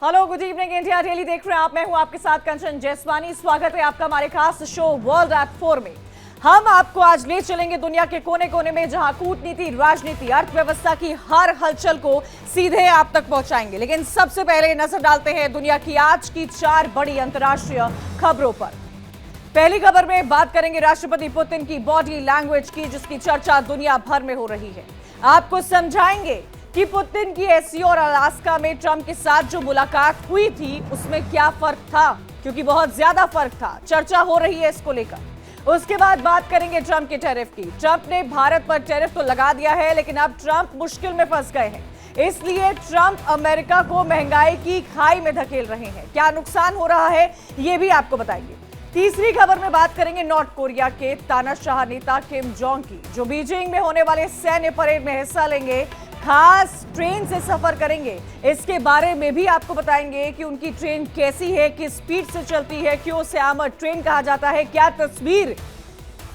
Hello, good evening India daily देख रहे हैं आप। मैं हूं आपके साथ कंचन जैसवानी। स्वागत है आपका हमारे खास शो वर्ल्ड एट 4 में। हम आपको आज ले चलेंगे दुनिया के कोने कोने में, जहां कूटनीति, राजनीति, अर्थव्यवस्था की हर हलचल को सीधे आप तक पहुंचाएंगे। लेकिन सबसे पहले नजर डालते हैं दुनिया की आज की 4 बड़ी अंतर्राष्ट्रीय खबरों पर। पहली खबर में बात करेंगे राष्ट्रपति पुतिन की बॉडी लैंग्वेज की, जिसकी चर्चा दुनिया भर में हो रही है। आपको समझाएंगे कि पुतिन की एससीओ और अलास्का में ट्रंप के साथ जो मुलाकात हुई थी उसमें क्या फर्क था, क्योंकि बहुत ज्यादा फर्क था। चर्चा हो रही है इसको लेकर। उसके बाद बात करेंगे ट्रंप के टैरिफ की। ट्रंप ने भारत पर टैरिफ तो लगा दिया है, लेकिन अब ट्रंप मुश्किल में फंस गए हैं। इसलिए ट्रंप अमेरिका को महंगाई की खाई में धकेल रहे हैं। क्या नुकसान हो रहा है ये भी आपको बताएंगे। तीसरी खबर में बात करेंगे नॉर्थ कोरिया के तानाशाह नेता किम जोंग की, जो बीजिंग में होने वाले सैन्य परेड में हिस्सा लेंगे। खास ट्रेन से सफर करेंगे, इसके बारे में भी आपको बताएंगे कि उनकी ट्रेन कैसी है, किस स्पीड से चलती है, क्यों उसे आर्मर्ड ट्रेन कहा जाता है, क्या तस्वीर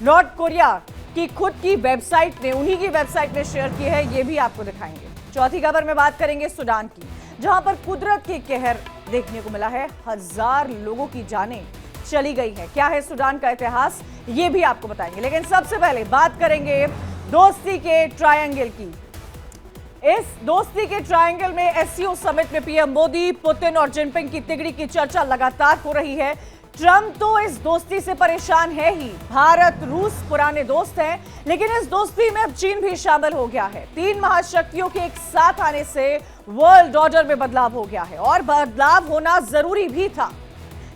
नॉर्थ कोरिया की खुद की वेबसाइट ने, उन्हीं की वेबसाइट ने शेयर की है, ये भी आपको दिखाएंगे। चौथी खबर में बात करेंगे सूडान की, जहां पर कुदरत के कहर देखने को मिला है। 1000 लोगों की जानें चली गई है। क्या है सूडान का इतिहास, ये भी आपको बताएंगे। लेकिन सबसे पहले बात करेंगे दोस्ती के ट्रायंगल की। इस दोस्ती के ट्रायंगल में एससीओ समिट में पीएम मोदी, पुतिन और जिनपिंग की तिगड़ी की चर्चा लगातार हो रही है। ट्रंप तो इस दोस्ती से परेशान है ही। भारत रूस पुराने दोस्त हैं, लेकिन इस दोस्ती में अब चीन भी शामिल हो गया है। 3 महाशक्तियों के एक साथ आने से वर्ल्ड ऑर्डर में बदलाव हो गया है, और बदलाव होना जरूरी भी था।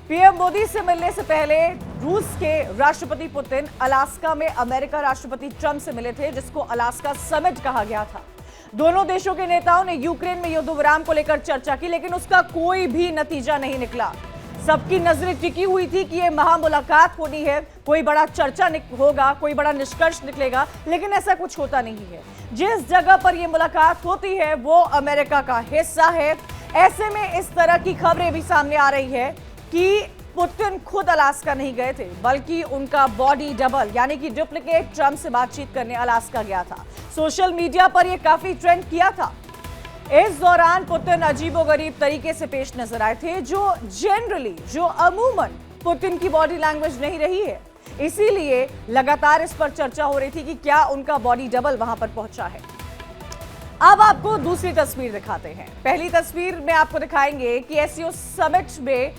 पीएम मोदी से मिलने से पहले रूस के राष्ट्रपति पुतिन अलास्का में अमेरिका राष्ट्रपति ट्रंप से मिले थे, जिसको अलास्का समिट कहा गया था। दोनों देशों के नेताओं ने यूक्रेन में युद्ध विराम को लेकर चर्चा की, लेकिन उसका कोई भी नतीजा नहीं निकला। सबकी नजरें टिकी हुई थी कि यह महामुलाकात होनी है, कोई बड़ा चर्चा होगा, कोई बड़ा निष्कर्ष निकलेगा, लेकिन ऐसा कुछ होता नहीं है। जिस जगह पर यह मुलाकात होती है वो अमेरिका का हिस्सा है। ऐसे में इस तरह की खबरें भी सामने आ रही है कि पुतिन खुद अलास्का नहीं गए थे, बल्कि उनका बॉडी डबल यानी कि डुप्लीकेट ट्रंप से बातचीत करने अलास्का गया था। सोशल मीडिया पर यह काफी ट्रेंड किया था। इस दौरान पुतिन अजीबोगरीब तरीके से पेश नजर आए थे, जो अमूमन पुतिन की बॉडी लैंग्वेज नहीं रही है। इसीलिए लगातार इस पर चर्चा हो रही थी कि क्या उनका बॉडी डबल वहां पर पहुंचा है। अब आपको दूसरी तस्वीर दिखाते हैं। पहली तस्वीर में आपको दिखाएंगे कि एससीओ समिट में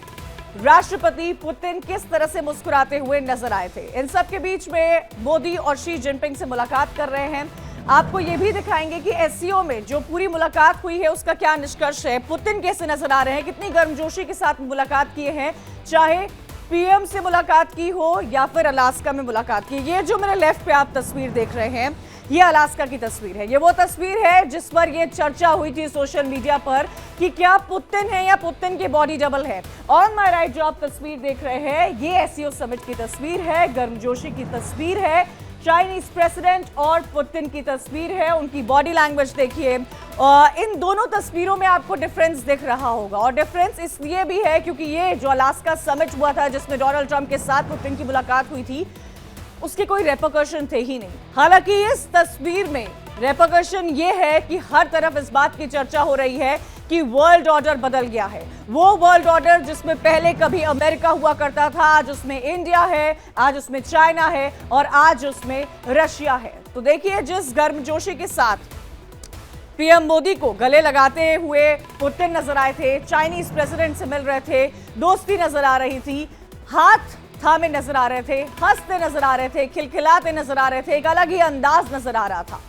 राष्ट्रपति पुतिन किस तरह से मुस्कुराते हुए नजर आए थे। इन सब के बीच में मोदी और शी जिनपिंग से मुलाकात कर रहे हैं। आपको यह भी दिखाएंगे कि एससीओ में जो पूरी मुलाकात हुई है उसका क्या निष्कर्ष है, पुतिन कैसे नजर आ रहे हैं, कितनी गर्मजोशी के साथ मुलाकात किए हैं, चाहे पीएम से मुलाकात की हो या फिर अलास्का में मुलाकात की। ये जो मेरे लेफ्ट पे आप तस्वीर देख रहे हैं, ये अलास्का की तस्वीर है। ये वो तस्वीर है जिस पर ये चर्चा हुई थी सोशल मीडिया पर कि क्या पुतिन है या पुतिन के बॉडी डबल है। ऑन माय राइट जो आप तस्वीर देख रहे हैं, ये एससीओ समिट की तस्वीर है, गर्मजोशी की तस्वीर है, चाइनीज प्रेसिडेंट और पुतिन की तस्वीर है। उनकी बॉडी लैंग्वेज देखिए। इन दोनों तस्वीरों में आपको डिफरेंस दिख रहा होगा, और डिफरेंस इसलिए भी है क्योंकि ये जो अलास्का समिट हुआ था, जिसमें डोनाल्ड ट्रंप के साथ पुतिन की मुलाकात हुई थी, उसके कोई रेपरकशन थे ही नहीं। हालांकि इस तस्वीर में रेपरकशन ये है कि हर तरफ इस बात की चर्चा हो रही है कि वर्ल्ड ऑर्डर बदल गया है। वो वर्ल्ड ऑर्डर जिसमें पहले कभी अमेरिका हुआ करता था, आज उसमें इंडिया है, आज उसमें चाइना है और आज उसमें रशिया है। तो देखिए, जिस गर्मजोशी के साथ पीएम मोदी को गले लगाते हुए पुतिन नजर आए थे, चाइनीज प्रेसिडेंट से मिल रहे थे, दोस्ती नजर आ रही थी, हाथ थामे नजर आ रहे थे, हंसते नजर आ रहे थे, खिलखिलाते नजर आ रहे थे, एक अलग ही अंदाज नजर आ रहा था।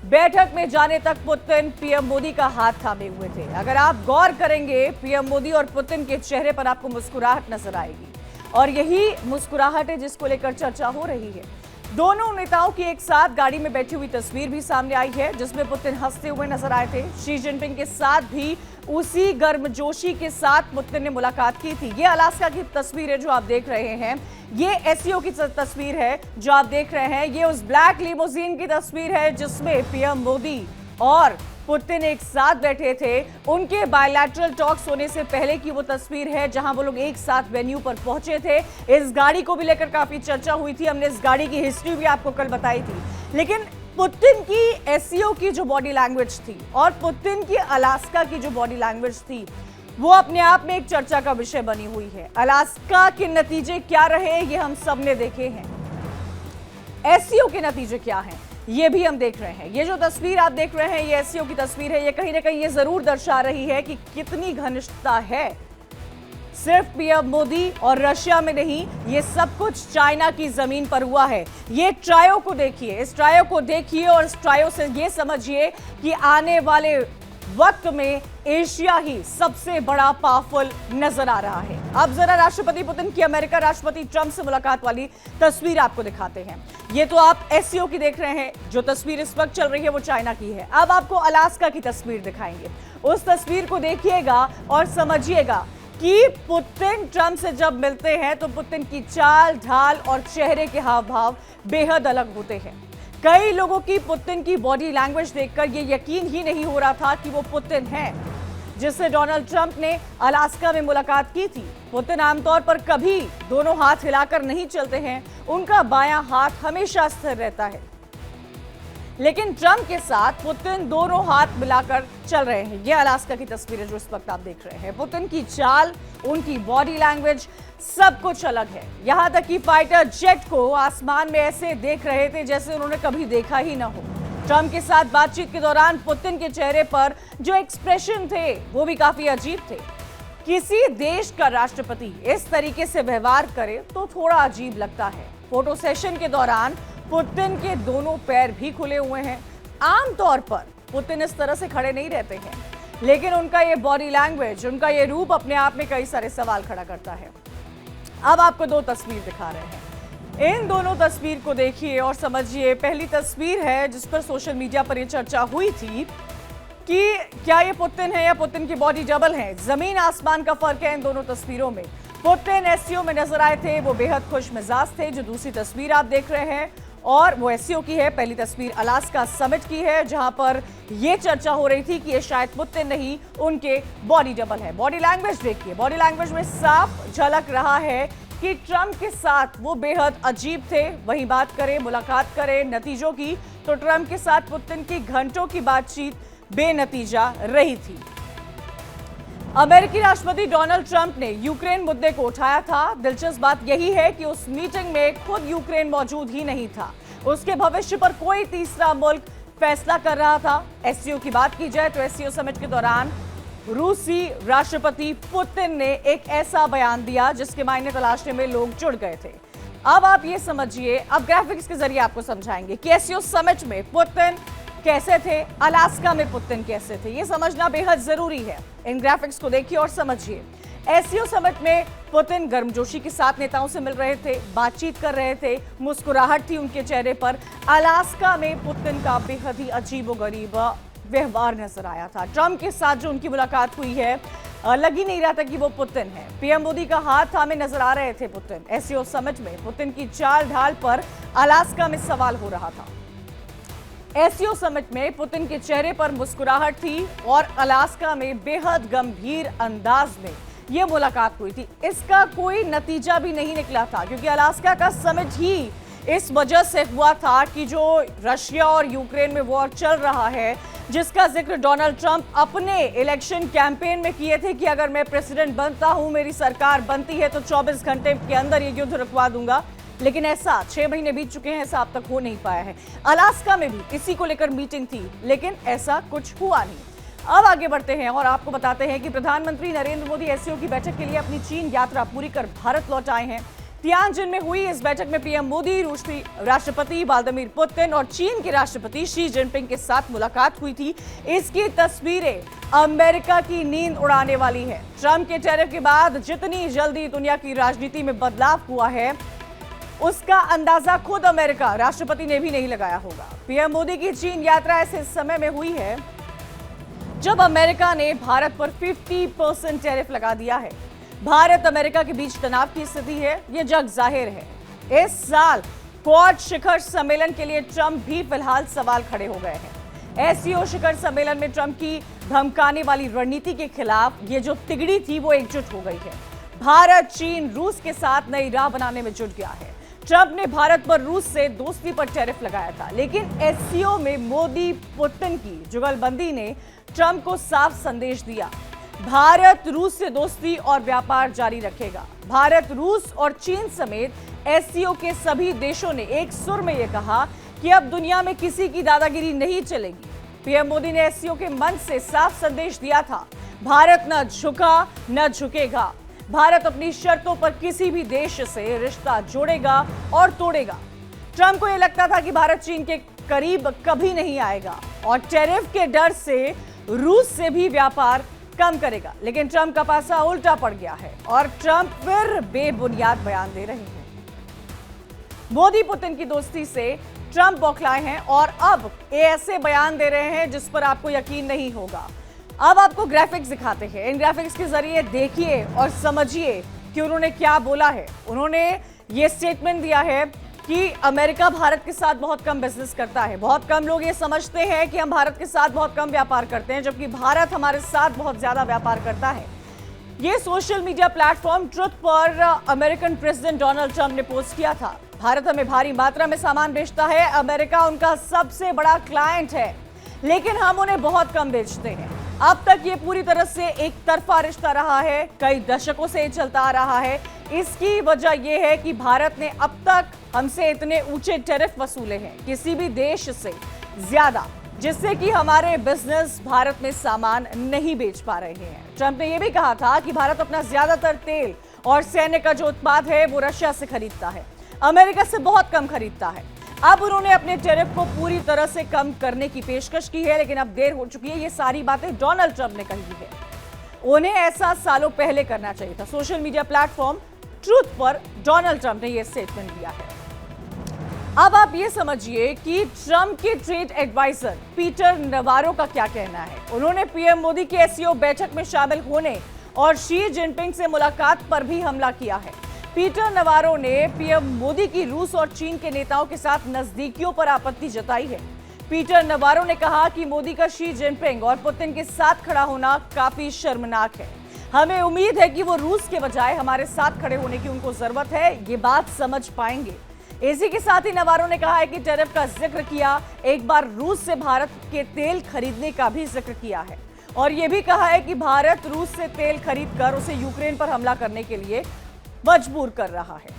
बैठक में जाने तक पुतिन पीएम मोदी का हाथ थामे हुए थे। अगर आप गौर करेंगे, पीएम मोदी और पुतिन के चेहरे पर आपको मुस्कुराहट नजर आएगी, और यही मुस्कुराहट है जिसको लेकर चर्चा हो रही है। दोनों नेताओं की एक साथ गाड़ी में बैठी हुई तस्वीर भी सामने आई है, जिसमें पुतिन हंसते हुए नजर आए थे। शी जिनपिंग के साथ भी उसी गर्मजोशी के साथ पुतिन ने मुलाकात की थी। ये अलास्का की तस्वीर है जो आप देख रहे हैं, ये एससीओ की तस्वीर है जो आप देख रहे हैं, ये उस ब्लैक लिमोजीन की तस्वीर है जिसमें पीएम मोदी और पुतिन एक साथ बैठे थे। उनके बायलैटरल टॉक्स होने से पहले की वो तस्वीर है जहां वो लोग एक साथ वेन्यू पर पहुंचे थे। इस गाड़ी को भी लेकर काफी चर्चा हुई थी, हमने इस गाड़ी की हिस्ट्री भी आपको कल बताई थी। लेकिन पुतिन की एससीओ की जो बॉडी लैंग्वेज थी और पुतिन की अलास्का की जो बॉडी लैंग्वेज थी, वो अपने आप में एक चर्चा का विषय बनी हुई है। अलास्का के नतीजे क्या रहे ये हम सब ने देखे हैं। एससीओ के नतीजे क्या हैं ये भी हम देख रहे हैं। ये जो तस्वीर आप देख रहे हैं ये एससीओ की तस्वीर है। ये कहीं ना कहीं ये जरूर दर्शा रही है कि कितनी घनिष्ठता है सिर्फ पीएम मोदी और रशिया में नहीं, ये सब कुछ चाइना की जमीन पर हुआ है। ये ट्रायो को देखिए, इस ट्रायो को देखिए और इस ट्रायो से ये समझिए कि आने वाले वक्त में एशिया ही सबसे बड़ा पावरफुल नजर आ रहा है। अब जरा राष्ट्रपति पुतिन की अमेरिका राष्ट्रपति ट्रंप से मुलाकात वाली तस्वीर आपको दिखाते हैं। ये तो आप एससीओ की देख रहे हैं, जो तस्वीर इस वक्त चल रही है वो चाइना की है। अब आपको अलास्का की तस्वीर दिखाएंगे। उस तस्वीर को देखिएगा और समझिएगा कि पुतिन ट्रंप से जब मिलते हैं तो पुतिन की चाल ढाल और चेहरे के हाव भाव बेहद अलग होते हैं। कई लोगों की पुतिन की बॉडी लैंग्वेज देखकर ये यकीन ही नहीं हो रहा था कि वो पुतिन है जिससे डोनाल्ड ट्रंप ने अलास्का में मुलाकात की थी। पुतिन आमतौर पर कभी दोनों हाथ हिलाकर नहीं चलते हैं, उनका बायां हाथ हमेशा स्थिर रहता है। लेकिन ट्रंप के साथ पुतिन दोनों हाथ मिलाकर चल रहे हैं। ये अलास्का की तस्वीर है जो इस वक्त आप देख रहे हैं। पुतिन की चाल, उनकी बॉडी लैंग्वेज सब कुछ अलग है। यहां तक कि फाइटर जेट को आसमान में ऐसे देख रहे थे जैसे उन्होंने कभी देखा ही ना हो। ट्रंप के साथ बातचीत के दौरान पुतिन के चेहरे पर जो एक्सप्रेशन थे वो भी काफी अजीब थे। किसी देश का राष्ट्रपति इस तरीके से व्यवहार करे तो थोड़ा अजीब लगता है। फोटो सेशन के दौरान पुतिन के दोनों पैर भी खुले हुए हैं। आमतौर पर पुतिन इस तरह से खड़े नहीं रहते हैं, लेकिन उनका ये बॉडी लैंग्वेज, उनका ये रूप अपने आप में कई सारे सवाल खड़ा करता है। अब आपको दो तस्वीर दिखा रहे हैं। इन दोनों तस्वीर को देखिए और समझिए। पहली तस्वीर है जिस पर सोशल मीडिया पर यह चर्चा हुई थी कि क्या ये पुतिन है या पुतिन की बॉडी डबल है। जमीन आसमान का फर्क है इन दोनों तस्वीरों में। पुतिन एससीओ में नजर आए थे, वो बेहद खुश मिजाज थे। जो दूसरी तस्वीर आप देख रहे हैं और वो एससीओ की है। पहली तस्वीर अलास्का समिट की है जहां पर यह चर्चा हो रही थी कि ये शायद पुतिन नहीं, उनके बॉडी डबल है। बॉडी लैंग्वेज देखिए, बॉडी लैंग्वेज में साफ झलक रहा है कि ट्रंप के साथ वो बेहद अजीब थे। वहीं बात करें, मुलाकात करें नतीजों की, तो ट्रंप के साथ पुतिन की घंटों की बातचीत बेनतीजा रही थी। अमेरिकी राष्ट्रपति डोनाल्ड ट्रंप ने यूक्रेन मुद्दे को उठाया था। दिलचस्प बात यही है कि उस मीटिंग में खुद यूक्रेन मौजूद ही नहीं था। उसके भविष्य पर कोई तीसरा मुल्क फैसला कर रहा था। एससीओ की बात की जाए तो एससीओ समिट के दौरान रूसी राष्ट्रपति पुतिन ने एक ऐसा बयान दिया जिसके मायने तलाशने में लोग जुड़ गए थे। अब आप ये समझिए, अब ग्राफिक्स के जरिए आपको समझाएंगे कि एससीओ समिट में पुतिन कैसे थे, अलास्का में पुतिन कैसे थे। ये समझना बेहद जरूरी है। इन ग्राफिक्स को देखिए और समझिए। एससीओ समिट में पुतिन गर्मजोशी के साथ नेताओं से मिल रहे थे, बातचीत कर रहे थे, मुस्कुराहट थी उनके चेहरे पर। अलास्का में पुतिन का बेहद ही अजीबोगरीब व्यवहार नजर आया था। ट्रंप के साथ जो उनकी मुलाकात हुई है, लग ही नहीं रहा था कि वो पुतिन है। पीएम मोदी का हाथ थामे नजर आ रहे थे पुतिन। एससीओ समिट में पुतिन की चाल ढाल पर अलास्का में सवाल हो रहा था। एससीओ समिट में पुतिन के चेहरे पर मुस्कुराहट थी और अलास्का में बेहद गंभीर अंदाज में यह मुलाकात हुई थी। इसका कोई नतीजा भी नहीं निकला था क्योंकि अलास्का का समिट ही इस वजह से हुआ था कि जो रशिया और यूक्रेन में वॉर चल रहा है, जिसका जिक्र डोनाल्ड ट्रंप अपने इलेक्शन कैंपेन में किए थे कि अगर मैं प्रेसिडेंट बनता हूं, मेरी सरकार बनती है तो 24 घंटे के अंदर ये युद्ध रुकवा दूंगा। लेकिन ऐसा 6 महीने बीत चुके हैं, ऐसा अब तक हो नहीं पाया है। अलास्का में भी इसी को लेकर मीटिंग थी लेकिन ऐसा कुछ हुआ नहीं। अब आगे बढ़ते हैं और आपको बताते हैं कि प्रधानमंत्री नरेंद्र मोदी एससीओ की बैठक के लिए अपनी चीन यात्रा पूरी कर भारत लौट आए हैं। तियानजिन में हुई इस बैठक में पीएम मोदी, रूसी राष्ट्रपति व्लादिमीर पुतिन और चीन के राष्ट्रपति शी जिनपिंग के साथ मुलाकात हुई थी। इसकी तस्वीरें अमेरिका की नींद उड़ाने वाली है। ट्रंप के टैरिफ के बाद जितनी जल्दी दुनिया की राजनीति में बदलाव हुआ है, उसका अंदाजा खुद अमेरिका राष्ट्रपति ने भी नहीं लगाया होगा। पीएम मोदी की चीन यात्रा ऐसे समय में हुई है जब अमेरिका ने भारत पर 50% टैरिफ लगा दिया है। भारत अमेरिका के बीच तनाव की स्थिति है, यह जग जाहिर है। इस साल क्वाड शिखर सम्मेलन के लिए ट्रंप भी फिलहाल सवाल खड़े हो गए हैं। एससीओ शिखर सम्मेलन में ट्रंप की धमकाने वाली रणनीति के खिलाफ ये जो तिगड़ी थी वो एकजुट हो गई है। भारत चीन रूस के साथ नई राह बनाने में जुट गया है। ट्रंप ने भारत पर रूस से दोस्ती पर टैरिफ लगाया था, लेकिन एससीओ में मोदी पुतिन की जुगलबंदी ने ट्रंप को साफ संदेश दिया। भारत रूस से दोस्ती और व्यापार जारी रखेगा। भारत, रूस और चीन समेत एससीओ के सभी देशों ने एक सुर में यह कहा कि अब दुनिया में किसी की दादागिरी नहीं चलेगी। पीएम मोदी ने एससीओ के मंच से साफ संदेश दिया था, भारत न झुका न झुकेगा। भारत अपनी शर्तों पर किसी भी देश से रिश्ता जोड़ेगा और तोड़ेगा। ट्रंप को यह लगता था कि भारत चीन के करीब कभी नहीं आएगा और टैरिफ के डर से रूस से भी व्यापार कम करेगा, लेकिन ट्रंप का पासा उल्टा पड़ गया है और ट्रंप फिर बेबुनियाद बयान दे रहे हैं। मोदी पुतिन की दोस्ती से ट्रंप बौखलाए हैं और अब ऐसे बयान दे रहे हैं जिस पर आपको यकीन नहीं होगा। अब आपको ग्राफिक्स दिखाते हैं। इन ग्राफिक्स के जरिए देखिए और समझिए कि उन्होंने क्या बोला है। उन्होंने ये स्टेटमेंट दिया है कि अमेरिका भारत के साथ बहुत कम बिजनेस करता है। बहुत कम लोग ये समझते हैं कि हम भारत के साथ बहुत कम व्यापार करते हैं, जबकि भारत हमारे साथ बहुत ज्यादा व्यापार करता है। ये सोशल मीडिया प्लेटफॉर्म ट्रुथ पर अमेरिकन प्रेसिडेंट डोनाल्ड ट्रंप ने पोस्ट किया था। भारत हमें भारी मात्रा में सामान बेचता है, अमेरिका उनका सबसे बड़ा क्लाइंट है, लेकिन हम उन्हें बहुत कम बेचते हैं। अब तक ये पूरी तरह से एक तरफा रिश्ता रहा है, कई दशकों से चलता आ रहा है। इसकी वजह यह है कि भारत ने अब तक हमसे इतने ऊंचे टैरिफ वसूले हैं, किसी भी देश से ज्यादा, जिससे कि हमारे बिजनेस भारत में सामान नहीं बेच पा रहे हैं। ट्रंप ने यह भी कहा था कि भारत अपना ज्यादातर तेल और सैन्य का जो उत्पाद है वो रशिया से खरीदता है, अमेरिका से बहुत कम खरीदता है। अब उन्होंने अपने टैरिफ को पूरी तरह से कम करने की पेशकश की है, लेकिन अब देर हो चुकी है। ये सारी बातें डोनाल्ड ट्रंप ने कही है, उन्हें ऐसा सालों पहले करना चाहिए था। सोशल मीडिया प्लेटफॉर्म ट्रूथ पर डोनाल्ड ट्रंप ने यह स्टेटमेंट दिया है। अब आप ये समझिए कि ट्रंप के ट्रेड एडवाइजर पीटर नवारो का क्या कहना है। उन्होंने पीएम मोदी के एससीओ बैठक में शामिल होने और शी जिनपिंग से मुलाकात पर भी हमला किया है। पीटर नवारो ने पीएम मोदी की रूस और चीन के नेताओं के साथ नजदीकियों पर आपत्ति जताई है। पीटर नवारो ने कहा कि मोदी का शी जिनपिंग और पुतिन के साथ खड़ा होना काफी शर्मनाक है। हमें उम्मीद है कि वो रूस के बजाय हमारे साथ खड़े होने की उनको जरूरत है, ये बात समझ पाएंगे। इसी के साथ ही नवारो ने कहा है कि टैरिफ का जिक्र किया, एक बार रूस से भारत के तेल खरीदने का भी जिक्र किया है और यह भी कहा है कि भारत रूस से तेल खरीदकर उसे यूक्रेन पर हमला करने के लिए मजबूर कर रहा है।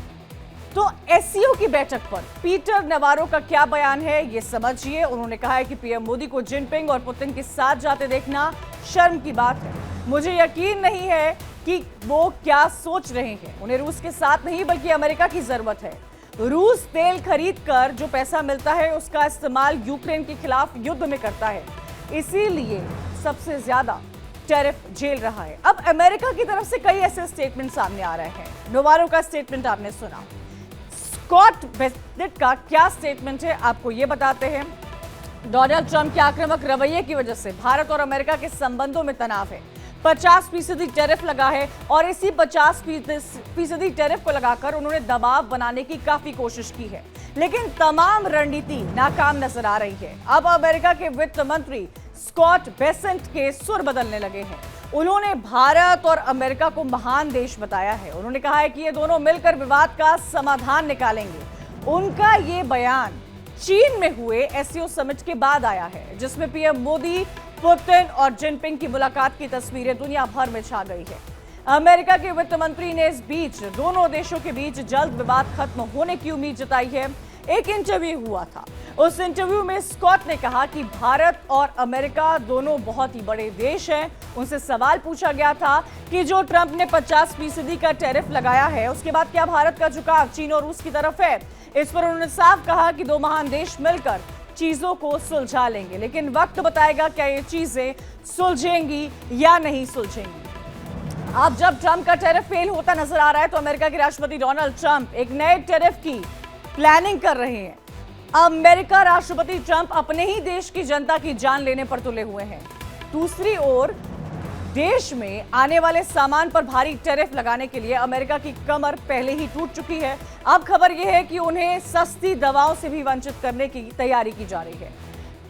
तो एससीओ की बैठक पर पीटर नवारो का क्या बयान है ये समझिए। उन्होंने कहा है कि पीएम मोदी को जिनपिंग और पुतिन के साथ जाते देखना शर्म की बात है। मुझे यकीन नहीं है कि वो क्या सोच रहे हैं। उन्हें रूस के साथ नहीं बल्कि अमेरिका की जरूरत है। रूस तेल खरीद कर जो पैसा मिलता है उसका इस्तेमाल यूक्रेन के खिलाफ युद्ध में करता है, इसीलिए सबसे ज्यादा टैरिफ झेल रहा है। अब अमेरिका की तरफ से कई ऐसे स्टेटमेंट सामने आ रहे हैं। नवारो का स्टेटमेंट आपने सुना, स्कॉट बेसेंट का क्या स्टेटमेंट है आपको ये बताते हैं। डोनाल्ड ट्रंप के आक्रामक रवैये की वजह से भारत और अमेरिका के संबंधों में तनाव है। 50% टैरिफ लगा है और इसी 50% टैरिफ को लगाकर उन्होंने दबाव बनाने की काफी कोशिश की है, लेकिन तमाम रणनीति नाकाम नजर आ रही है। अब अमेरिका के वित्त मंत्री स्कॉट बेसेंट के सुर बदलने लगे हैं। उन्होंने भारत और अमेरिका को महान देश बताया है। उन्होंने कहा है कि ये दोनों मिलकर विवाद का समाधान निकालेंगे। उनका ये बयान चीन में हुए एससीओ समिट के बाद आया है, जिसमें पीएम मोदी, पुतिन और जिनपिंग की मुलाकात की तस्वीरें दुनिया भर में छा गई है। अमेरिका के वित्त मंत्री ने इस बीच दोनों देशों के बीच जल्द विवाद खत्म होने की उम्मीद जताई है। एक इंटरव्यू हुआ था, उस इंटरव्यू में स्कॉट ने कहा कि भारत और अमेरिका दोनों बहुत ही बड़े देश हैं। उनसे सवाल पूछा गया था कि जो ट्रंप ने 50% का टैरिफ लगाया है उसके बाद क्या भारत का झुकाव चीन और रूस की तरफ है। इस पर उन्होंने साफ कहा कि दो महान देश मिलकर चीजों को सुलझा लेंगे, लेकिन वक्त बताएगा क्या ये चीजें सुलझेंगी या नहीं सुलझेंगी। अब जब ट्रंप का टैरिफ फेल होता नजर आ रहा है तो अमेरिका के राष्ट्रपति डोनाल्ड ट्रंप एक नए टैरिफ की प्लानिंग कर रहे हैं। अमेरिका राष्ट्रपति ट्रंप अपने ही देश की जनता की जान लेने पर तुले हुए हैं। दूसरी ओर देश में आने वाले सामान पर भारी टैरिफ लगाने के लिए अमेरिका की कमर पहले ही टूट चुकी है। अब खबर यह है कि उन्हें सस्ती दवाओं से भी वंचित करने की तैयारी की जा रही है।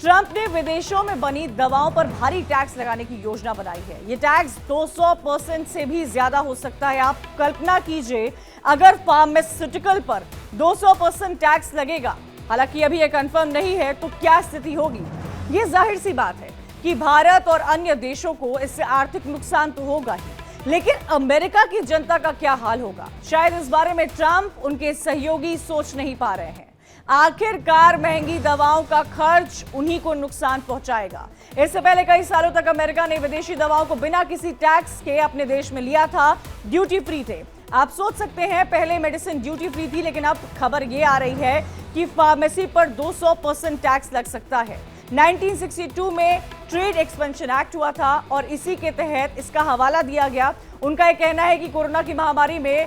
ट्रंप ने विदेशों में बनी दवाओं पर भारी टैक्स लगाने की योजना बनाई है। ये टैक्स 200% से भी ज्यादा हो सकता है। आप कल्पना कीजिए अगर फार्मास्यूटिकल पर 200% टैक्स लगेगा, हालांकि अभी यह कंफर्म नहीं है, तो क्या स्थिति होगी। ये जाहिर सी बात है कि भारत और अन्य देशों को इससे आर्थिक नुकसान तो होगा ही, लेकिन अमेरिका की जनता का क्या हाल होगा? शायद इस बारे में ट्रंप, उनके सहयोगी सोच नहीं पा रहे हैं। आखिरकार महंगी दवाओं का खर्च उन्हीं को नुकसान पहुंचाएगा। इससे पहले कई सालों तक अमेरिका ने विदेशी दवाओं को बिना किसी टैक्स के अपने देश में लिया था, ड्यूटी फ्री थे। आप सोच सकते हैं पहले मेडिसिन ड्यूटी फ्री थी, लेकिन अब खबर ये आ रही है कि फार्मेसी पर 200% टैक्स लग सकता है। 1962 में ट्रेड एक्सपेंशन एक्ट हुआ था और इसी के तहत इसका हवाला दिया गया। उनका यह कहना है कि कोरोना की महामारी में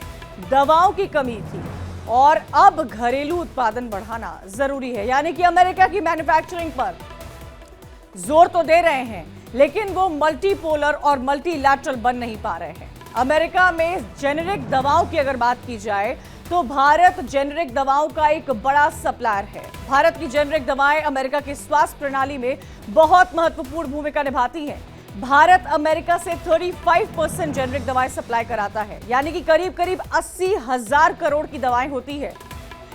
दवाओं की कमी थी और अब घरेलू उत्पादन बढ़ाना जरूरी है, यानी कि अमेरिका की मैन्युफैक्चरिंग पर जोर तो दे रहे हैं, लेकिन वो मल्टीपोलर और मल्टीलैटरल बन नहीं पा रहे हैं। अमेरिका में जेनेरिक दवाओं की अगर बात की जाए तो भारत जेनेरिक दवाओं का एक बड़ा सप्लायर है। भारत की जेनेरिक दवाएं अमेरिका की स्वास्थ्य प्रणाली में बहुत महत्वपूर्ण भूमिका निभाती हैं। भारत अमेरिका से 35% जेनेरिक दवाएं सप्लाई कराता है, यानी कि करीब करीब 80,000 करोड़ की दवाएं होती है।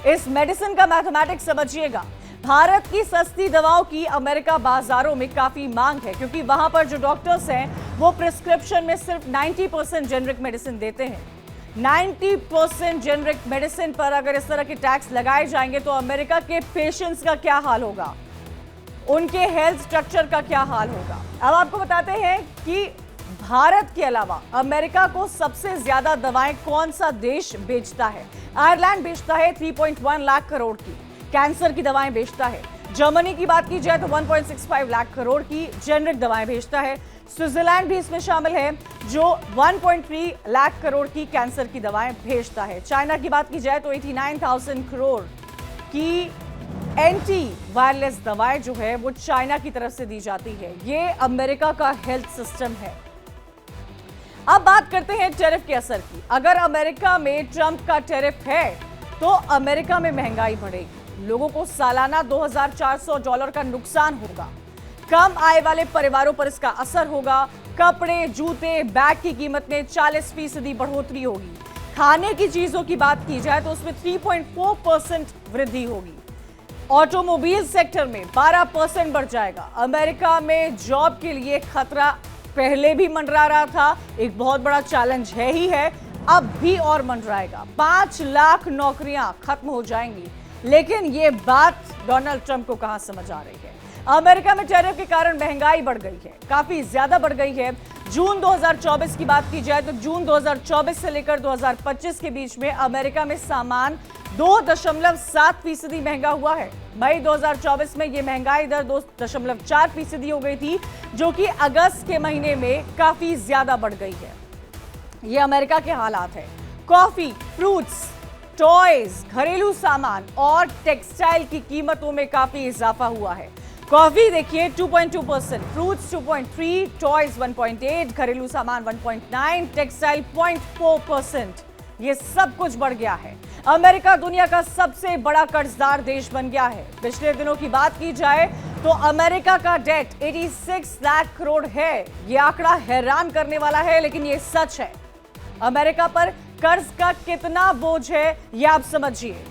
इस मेडिसिन का मैथमेटिक्स समझिएगा। भारत की सस्ती दवाओं की अमेरिका बाजारों में काफी मांग है, क्योंकि वहां पर जो डॉक्टर्स हैं वो प्रिस्क्रिप्शन में सिर्फ 90% जेनेरिक मेडिसिन देते हैं। 90% जेनेरिक मेडिसिन पर अगर इस तरह के टैक्स लगाए जाएंगे तो अमेरिका के पेशेंट्स का क्या हाल होगा, उनके हेल्थ स्ट्रक्चर का क्या हाल होगा। अब आपको बताते हैं कि भारत के अलावा अमेरिका को सबसे ज्यादा दवाएं कौन सा देश बेचता है। आयरलैंड बेचता है 3.1 लाख करोड़ की कैंसर की दवाएं बेचता है। जर्मनी की बात की जाए तो 1.65 लाख करोड़ की जेनेरिक दवाएं बेचता है। स्विट्जरलैंड भी इसमें शामिल है जो 1.3 लाख करोड़ की कैंसर की दवाएं भेजता है। चाइना की बात की जाए तो 89,000 करोड़ की एंटी वायरलेस दवाएं जो है वो चाइना की तरफ से दी जाती है। ये अमेरिका का हेल्थ सिस्टम है। अब बात करते हैं टैरिफ के असर की। अगर अमेरिका में ट्रंप का टैरिफ है तो अमेरिका में महंगाई बढ़ेगी, लोगों को सालाना $2,400 का नुकसान होगा। कम आय वाले परिवारों पर इसका असर होगा। कपड़े, जूते, बैग की कीमत में 40% बढ़ोतरी होगी। खाने की चीजों की बात की जाए तो उसमें 3.4% वृद्धि होगी। ऑटोमोबाइल सेक्टर में 12% बढ़ जाएगा। अमेरिका में जॉब के लिए खतरा पहले भी मंडरा रहा था, एक बहुत बड़ा चैलेंज है ही है, अब भी और मंडराएगा। 5 लाख नौकरियां खत्म हो जाएंगी, लेकिन ये बात डोनाल्ड ट्रंप को कहां समझ आ रही है। अमेरिका में टैरिफ के कारण महंगाई बढ़ गई है, काफी ज्यादा बढ़ गई है। जून 2024 की बात की जाए तो जून 2024 से लेकर 2025 के बीच में अमेरिका में सामान 2.7% महंगा हुआ है। मई 2024 में यह महंगाई दर 2.4% हो गई थी, जो कि अगस्त के महीने में काफी ज्यादा बढ़ गई है। ये अमेरिका के हालात है। कॉफी, फ्रूट्स, टॉयज, घरेलू सामान और टेक्सटाइल की कीमतों में काफी इजाफा हुआ है। कॉफी देखिए 2.2%, फ्रूट्स 2.3%, टॉयज 1.8%, घरेलू सामान 1.9%, टेक्सटाइल 0.4%। ये सब कुछ बढ़ गया है। अमेरिका दुनिया का सबसे बड़ा कर्जदार देश बन गया है। पिछले दिनों की बात की जाए तो अमेरिका का डेट 86 लाख करोड़ है। ये आंकड़ा हैरान करने वाला है, लेकिन ये सच है। अमेरिका पर कर्ज का कितना बोझ है ये आप समझिए।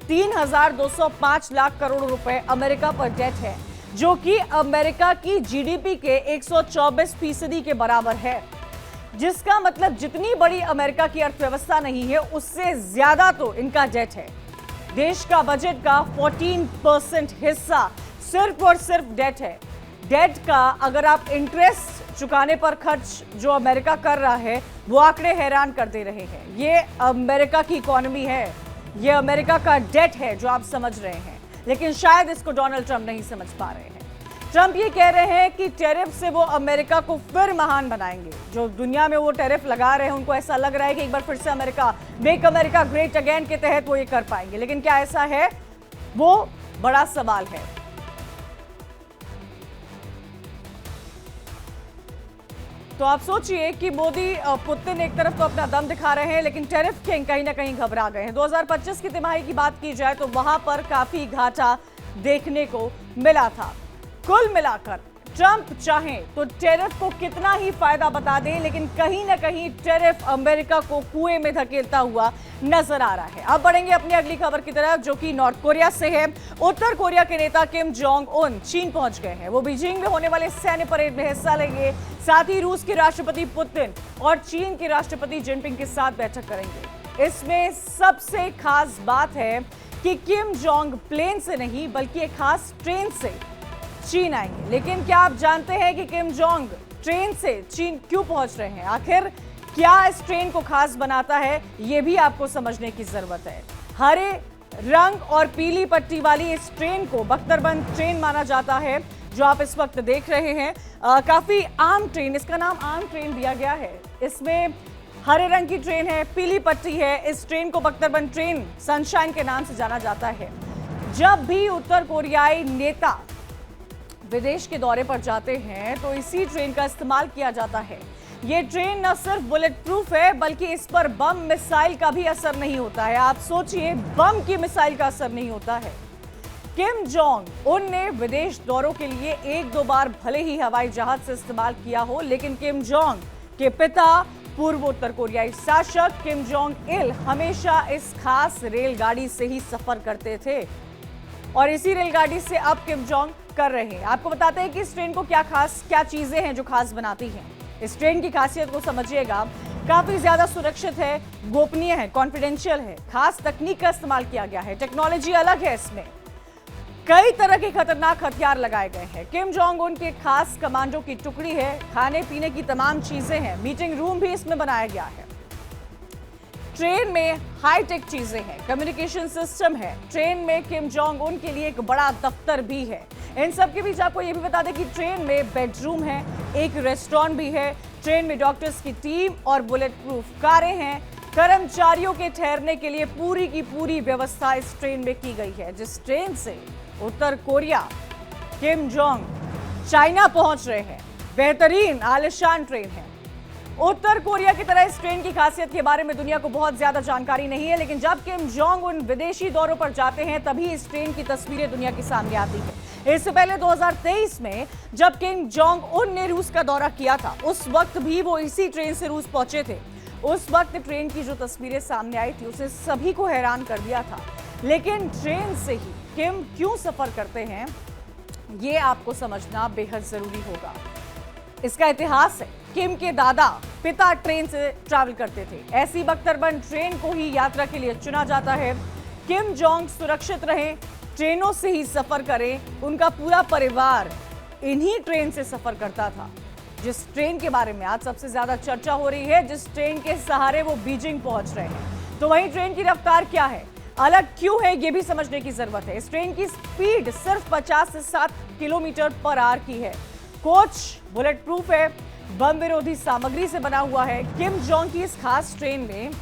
3,205 लाख करोड़ रुपए अमेरिका पर डेट है, जो कि अमेरिका की जीडीपी के 124% के बराबर है। जिसका मतलब जितनी बड़ी अमेरिका की अर्थव्यवस्था नहीं है, उससे ज्यादा तो इनका डेट है। देश का बजट का 14% हिस्सा सिर्फ और सिर्फ डेट है। डेट का अगर आप इंटरेस्ट चुकाने पर खर्च जो अमेरिका कर रहा है, वो आंकड़े हैरान कर दे रहे हैं। ये अमेरिका की इकोनॉमी है, ये अमेरिका का डेट है जो आप समझ रहे हैं, लेकिन शायद इसको डोनाल्ड ट्रंप नहीं समझ पा रहे हैं। ट्रंप ये कह रहे हैं कि टैरिफ से वो अमेरिका को फिर महान बनाएंगे। जो दुनिया में वो टैरिफ लगा रहे हैं, उनको ऐसा लग रहा है कि एक बार फिर से America, make America great again के तहत वो ये कर पाएंगे, लेकिन क्या ऐसा है, वो बड़ा सवाल है। तो आप सोचिए कि मोदी, पुतिन एक तरफ तो अपना दम दिखा रहे हैं, लेकिन टैरिफ किंग कहीं ना कहीं घबरा गए हैं। 2025 की तिमाही की बात की जाए तो वहां पर काफी घाटा देखने को मिला था। कुल मिलाकर ट्रंप चाहें तो टैरिफ को कितना ही फायदा बता दें, लेकिन कहीं ना कहीं टैरिफ अमेरिका को कुएं में धकेलता हुआ नजर आ रहा है। अब बढ़ेंगे अपनी अगली खबर की तरफ, जो कि नॉर्थ कोरिया से है। उत्तर कोरिया के नेता किम जोंग उन चीन पहुंच गए हैं। वो बीजिंग में होने वाले सैन्य परेड में हिस्सा लेंगे। साथ ही रूस के राष्ट्रपति पुतिन और चीन के राष्ट्रपति जिनपिंग के साथ बैठक करेंगे। इसमें सबसे खास बात है कि किम जोंग प्लेन से नहीं बल्कि एक खास ट्रेन से चीन आएंगे। लेकिन क्या आप जानते हैं कि किम जोंग ट्रेन से चीन क्यों पहुंच रहे हैं? आखिर क्या इस ट्रेन को खास बनाता है, यह भी आपको समझने की जरूरत है। हरे रंग और पीली पट्टी वाली इस ट्रेन को बख्तरबंद ट्रेन माना जाता है, जो आप इस वक्त देख रहे हैं। काफी आम ट्रेन, इसका नाम आम ट्रेन दिया गया है। इसमें हरे रंग की ट्रेन है, पीली पट्टी है। इस ट्रेन को बख्तरबंद ट्रेन सनशाइन के नाम से जाना जाता है। जब भी उत्तर कोरियाई नेता विदेश के दौरे पर जाते हैं तो इसी ट्रेन का इस्तेमाल किया जाता है। ये ट्रेन न सिर्फ बुलेट प्रूफ है बल्कि इस पर बम मिसाइल का भी असर नहीं होता है। आप सोचिए, बम की मिसाइल का असर नहीं होता है। किम जोंग उन ने विदेश दौरों के लिए एक दो बार भले ही हवाई जहाज से इस्तेमाल किया हो, लेकिन किम जोंग के पिता पूर्व उत्तर कोरियाई शासक किम जोंग इल हमेशा इस खास रेलगाड़ी से ही सफर करते थे और इसी रेलगाड़ी से अब किम जोंग कर रहे हैं। आपको बताते हैं कि इस ट्रेन को क्या चीजें हैं जो खास बनाती हैं। इस ट्रेन की खासियत को समझिएगा। काफी ज्यादा सुरक्षित है, गोपनीय है, कॉन्फिडेंशियल है। खास तकनीक का इस्तेमाल किया गया है, टेक्नोलॉजी अलग है। इसमें कई तरह के खतरनाक हथियार लगाए गए हैं। किम जोंग उन की खास कमांडो की टुकड़ी है। खाने पीने की तमाम चीजें हैं। मीटिंग रूम भी इसमें बनाया गया है। ट्रेन में हाईटेक चीजें हैं, कम्युनिकेशन सिस्टम है। ट्रेन में किम जोंग उन के लिए एक बड़ा दफ्तर भी है। इन सब के बीच आपको यह भी बता दें कि ट्रेन में बेडरूम है, एक रेस्टोरेंट भी है। ट्रेन में डॉक्टर्स की टीम और बुलेट प्रूफ कारें हैं। कर्मचारियों के ठहरने के लिए पूरी की पूरी व्यवस्था इस ट्रेन में की गई है। जिस ट्रेन से उत्तर कोरिया किम जोंग चाइना पहुंच रहे हैं, बेहतरीन आलिशान ट्रेन है। उत्तर कोरिया की तरह इस ट्रेन की खासियत के बारे में दुनिया को बहुत ज्यादा जानकारी नहीं है, लेकिन जब किम जोंग उन विदेशी दौरों पर जाते हैं तभी इस ट्रेन की तस्वीरें दुनिया के सामने आती है। इससे पहले 2023 में जब किम जोंग उन ने रूस का दौरा किया था, उस वक्त भी वो इसी ट्रेन से रूस पहुंचे थे। उस वक्त ट्रेन की जो तस्वीरें सामने आई थी उसे सभी को हैरान कर दिया था। लेकिन ट्रेन से ही किम क्यों सफर करते हैं, ये आपको समझना बेहद जरूरी होगा। इसका इतिहास है। किम के दादा पिता ट्रेन से ट्रैवल करते थे। ऐसी बख्तरबंद ट्रेन को ही यात्रा के लिए चुना जाता है। किम जोंग सुरक्षित रहें, ट्रेनों से ही सफर करें। उनका पूरा परिवार इन्हीं ट्रेन से सफर करता था। जिस ट्रेन के बारे में आज सबसे ज्यादा चर्चा हो रही है, जिस ट्रेन के सहारे वो बीजिंग पहुंच रहे हैं, तो वहीं ट्रेन की रफ्तार क्या है, अलग क्यों है, ये भी समझने की जरूरत है। इस ट्रेन की स्पीड सिर्फ 50 से 60 किलोमीटर पर आवर की है। कोच बुलेट प्रूफ है, बम विरोधी सामग्री से बना हुआ है। किम जोंग की इस खास ट्रेन में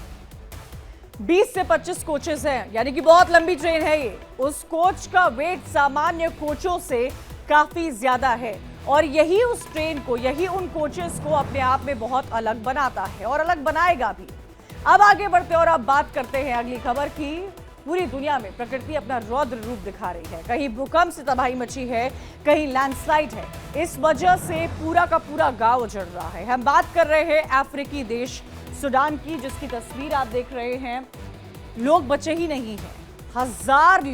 20 से 25 कोचेस हैं, यानी कि बहुत लंबी ट्रेन है ये। उस कोच का वेट सामान्य कोचों से काफी ज्यादा है और यही उस ट्रेन को, यही उन कोचेस को अपने आप में बहुत अलग बनाता है और अलग बनाएगा भी। अब आगे बढ़ते और अब बात करते हैं अगली खबर की। पूरी दुनिया में प्रकृति अपना रौद्र रूप दिखा रही है। कहीं भूकंप से तबाही मची है, कहीं लैंडस्लाइड है। इस वजह से पूरा का पूरा गांव उजड़ रहा है। हम बात कर रहे हैं अफ्रीकी देश सूडान की, जिसकी तस्वीर आप देख रहे हैं। लोग बचे ही नहीं हैं। 1000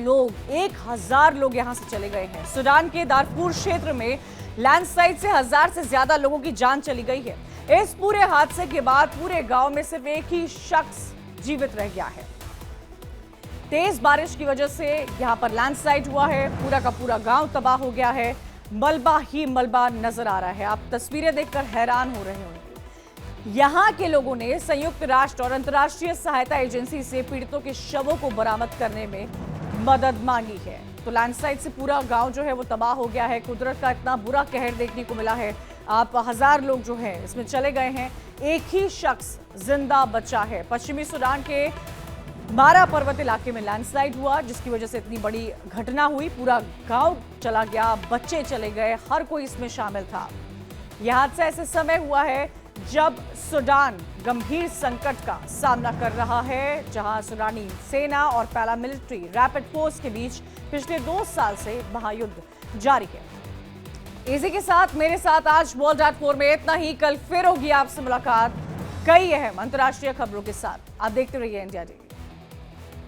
लोग यहां से चले गए हैं। सूडान के दारफूर क्षेत्र में लैंडस्लाइड से 1000 से ज्यादा लोगों की जान चली गई है। इस पूरे हादसे के बाद पूरे गांव में सिर्फ एक ही शख्स जीवित रह गया है। तेज बारिश की वजह से यहां पर लैंडस्लाइड हुआ है। पूरा का पूरा गांव तबाह हो गया है। मलबा ही मलबा नजर आ रहा है। आप तस्वीरें देखकर हैरान हो रहे होंगे। यहां के लोगों ने संयुक्त राष्ट्र और अंतर्राष्ट्रीय सहायता एजेंसी से पीड़ितों के शवों को बरामद करने में मदद मांगी है। तो लैंडस्लाइड से पूरा गांव जो है वो तबाह हो गया है। कुदरत का इतना बुरा कहर देखने को मिला है। आप 1000 लोग जो हैं इसमें चले गए हैं, एक ही शख्स जिंदा बचा है। पश्चिमी सूडान के मारा पर्वत इलाके में लैंडस्लाइड हुआ, जिसकी वजह से इतनी बड़ी घटना हुई। पूरा गांव चला गया, बच्चे चले गए, हर कोई इसमें शामिल था। यह हादसा ऐसे समय हुआ है जब सूडान गंभीर संकट का सामना कर रहा है, जहां सूडानी सेना और पैरामिलिट्री रैपिड फोर्स के बीच पिछले 2 साल से महायुद्ध जारी है। इसी के साथ मेरे साथ आज World@4 में इतना ही। कल फिर होगी आपसे मुलाकात कई अहम अंतर्राष्ट्रीय खबरों के साथ। आप देखते रहिए इंडिया टीवी।